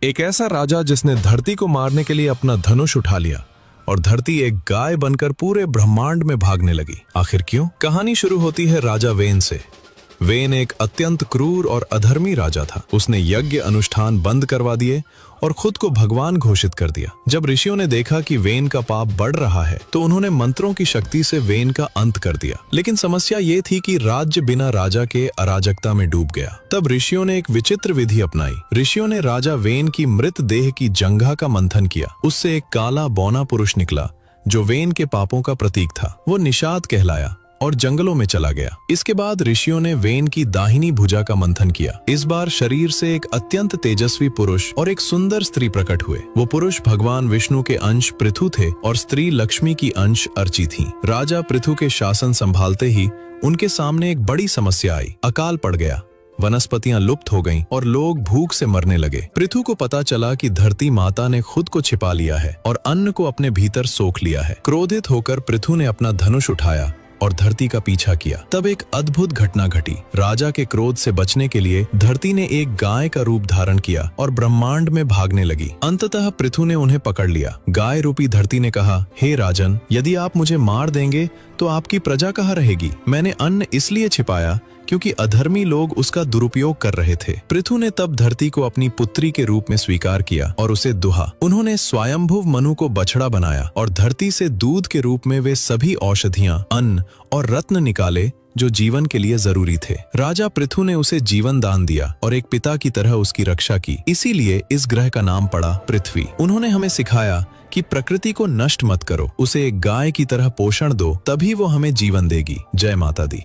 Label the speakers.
Speaker 1: एक ऐसा राजा जिसने धरती को मारने के लिए अपना धनुष उठा लिया और धरती एक गाय बनकर पूरे ब्रह्मांड में भागने लगी। आखिर क्यों? कहानी शुरू होती है राजा वेन से। वेन एक अत्यंत क्रूर और अधर्मी राजा था। उसने यज्ञ अनुष्ठान बंद करवा दिए और खुद को भगवान घोषित कर दिया। जब ऋषियों ने देखा कि वेन का पाप बढ़ रहा है तो उन्होंने मंत्रों की शक्ति से वेन का अंत कर दिया। लेकिन समस्या ये थी कि राज्य बिना राजा के अराजकता में डूब गया। तब ऋषियों ने एक विचित्र विधि अपनाई। ऋषियों ने राजा वेन की मृत देह की जंघा का मंथन किया। उससे एक काला बौना पुरुष निकला जो वेन के पापों का प्रतीक था। वो निषाद कहलाया और जंगलों में चला गया। इसके बाद ऋषियों ने वेन की दाहिनी भुजा का मंथन किया। इस बार शरीर से एक अत्यंत तेजस्वी पुरुष और एक सुंदर स्त्री प्रकट हुए। वो पुरुष भगवान विष्णु के अंश पृथु थे और स्त्री लक्ष्मी की अंश अर्ची थी। राजा पृथु के शासन संभालते ही उनके सामने एक बड़ी समस्या आई। अकाल पड़ गया, वनस्पतियां लुप्त हो गईं और लोग भूख से मरने लगे। पृथु को पता चला कि धरती माता ने खुद को छिपा लिया है और अन्न को अपने भीतर सोख लिया है। क्रोधित होकर पृथु ने अपना धनुष उठाया और धरती का पीछा किया। तब एक अद्भुत घटना घटी। राजा के क्रोध से बचने के लिए धरती ने एक गाय का रूप धारण किया और ब्रह्मांड में भागने लगी। अंततः पृथु ने उन्हें पकड़ लिया। गाय रूपी धरती ने कहा, हे राजन, यदि आप मुझे मार देंगे तो आपकी प्रजा कहाँ रहेगी? मैंने अन्न इसलिए छिपाया क्योंकि अधर्मी लोग उसका दुरुपयोग कर रहे थे। पृथु ने तब धरती को अपनी पुत्री के रूप में स्वीकार किया और उसे दुहा। उन्होंने स्वयंभुव मनु को बछड़ा बनाया और धरती से दूध के रूप में वे सभी औषधियां, अन्न और रत्न निकाले जो जीवन के लिए जरूरी थे। राजा पृथु ने उसे जीवन दान दिया और एक पिता की तरह उसकी रक्षा की। इसीलिए इस ग्रह का नाम पड़ा पृथ्वी। उन्होंने हमें सिखाया कि प्रकृति को नष्ट मत करो, उसे एक गाय की तरह पोषण दो, तभी वो हमें जीवन देगी। जय माता दी।